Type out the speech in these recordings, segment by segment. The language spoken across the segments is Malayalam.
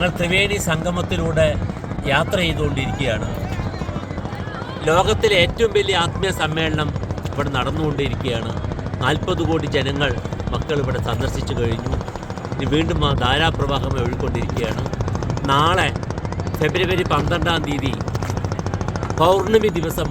ഞങ്ങൾ ത്രിവേണി സംഗമത്തിലൂടെ യാത്ര ചെയ്തുകൊണ്ടിരിക്കുകയാണ്. ലോകത്തിലെ ഏറ്റവും വലിയ ആത്മീയ സമ്മേളനം ഇവിടെ നടന്നുകൊണ്ടിരിക്കുകയാണ്. 40 കോടി ജനങ്ങൾ മക്കൾ ഇവിടെ സന്ദർശിച്ചു കഴിഞ്ഞു. ഇനി വീണ്ടും ആ ധാരാപ്രവാഹം ഒഴുകിക്കൊണ്ടിരിക്കുകയാണ്. നാളെ ഫെബ്രുവരി 12-ാം തീയതി പൗർണമി ദിവസം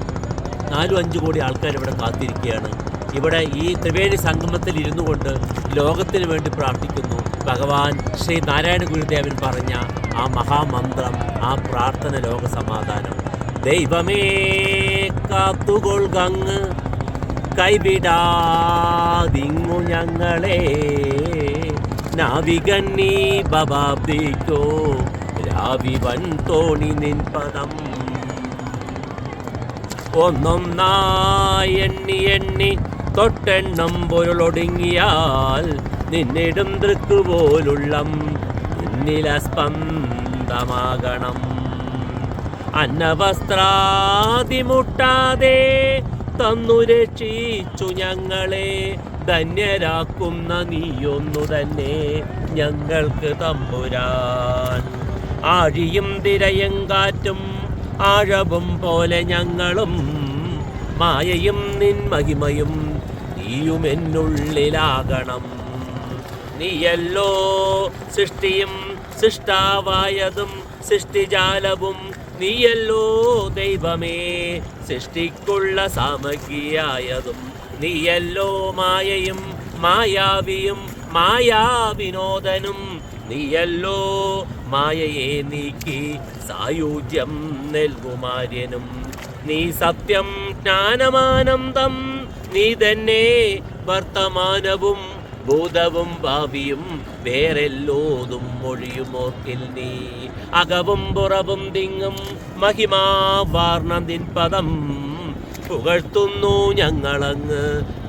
4-5 കോടി ആൾക്കാർ ഇവിടെ കാത്തിരിക്കുകയാണ്. ഇവിടെ ഈ ത്രിവേണി സംഗമത്തിൽ ഇരുന്നു കൊണ്ട് ലോകത്തിന് വേണ്ടി പ്രാർത്ഥിക്കുന്നു. ഭഗവാൻ ശ്രീ നാരായണ ഗുരുദേവൻ പറഞ്ഞ ആ മഹാമന്ത്രം, ആ പ്രാർത്ഥന, ലോക സമാധാനം. ദൈവമേ കാത്തുകൊൾകങ്ങ് കൈവിടാതിങ്ങു ഞങ്ങളെ, നാവികൻ നീ ബബാബ്ദിക്കോ രാവിവൻ തോണി നിൻ പദം. ഒന്നൊന്നായി എണ്ണി എണ്ണി തൊട്ടെണ്ണം പൊരുളൊടുങ്ങിയാൽ നിന്നിടും ദൃക്കുപോലുള്ളം നിന്നിലസ്പന്ദമാകണം. അന്നവസ്ത്രാതിമുട്ടാതെ തന്നു രക്ഷിച്ചു ഞങ്ങളെ, ധന്യരാക്കുന്ന നീയൊന്നു തന്നെ ഞങ്ങൾക്ക് തമ്പുരാൻ. ആഴിയും തിരയും കാറ്റും ആഴവും പോലെ ഞങ്ങളും, മായയും നിൻ മഹിമയും നീയും എന്നുള്ളിലാകണം. നീയല്ലോ സൃഷ്ടിയും സൃഷ്ടാവായതും സൃഷ്ടിജാലവും, നീയല്ലോ ദൈവമേ സൃഷ്ടിക്കുള്ള സാമഗ്രിയായതും. നീയല്ലോ മായയും മായാവിയും മായാവിനോദനും, നീയല്ലോ മായയെ നീക്കി സായുജ്യം നൽകുമാര്യനും. നീ സത്യം ജ്ഞാനമാനന്ദം, നീ തന്നെ വർത്തമാനവും ഭൂതവും ഭാവിയും വേറെല്ലോതും മൊഴിയുമോർക്കിൽ നീ. അകവും പുറവും തിങ്ങും മഹിമാവാർണം നിൻ പദം, പുകഴ്ത്തുന്നു ഞങ്ങളങ്ങ്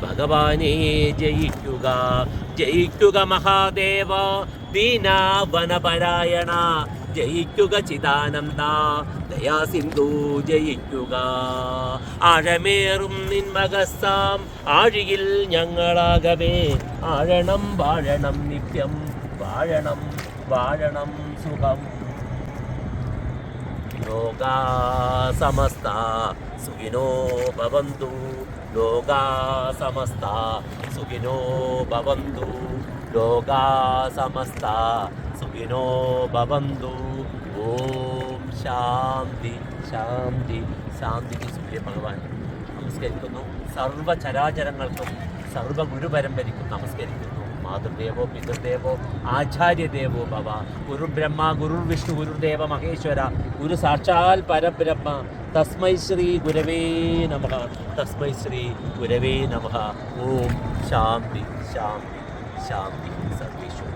ഭഗവാനെ. ജയിക്കുക ജയിക്കുക മഹാദേവ ദീനാവനപരായണ, ജയിക്കുക ചിദാനന്ദ ദയാസിന്ധു ജയിക്കുക. ആഴമേറും നിന്മകസാം ആഴിയിൽ ഞങ്ങളാകവേ, ആഴണം വാഴണം നിത്യം, വാഴണം വാഴണം സുഖം. ലോകാ സമസ്ത സുഖിനോ ഭവന്തു, ലോകാ സമസ്ത സുഖിനോ ഭവന്തു, ലോകാ സമസ്ത സുഖിനോ ഭവന്തു. ഓം ശാന്തി ശാന്തി ശാന്തി. സൂര്യ ഭഗവാൻ നമസ്കരിക്കുന്നു. സർവചരാചരങ്ങൾക്കും സർവഗുരുപരമ്പരയ്ക്കും നമസ്കരിക്കുന്നു. മാതൃദേവോ പിതൃദേവോ ആചാര്യദേവോ ഭവ. ഗുരു ബ്രഹ്മ ഗുരുർ വിഷ്ണു ഗുരുദേവ മഹേശ്വര, ഗുരു സാക്ഷാൽ പരബ്രഹ്മ. തസ്മൈ ശ്രീ ഗുരവേ നമഃ, തസ്മൈ ശ്രീ ഗുരവേ നമഃ. ഓം ശാന്തി ശാന്തി ശാന്തി. സർവേശ്വര.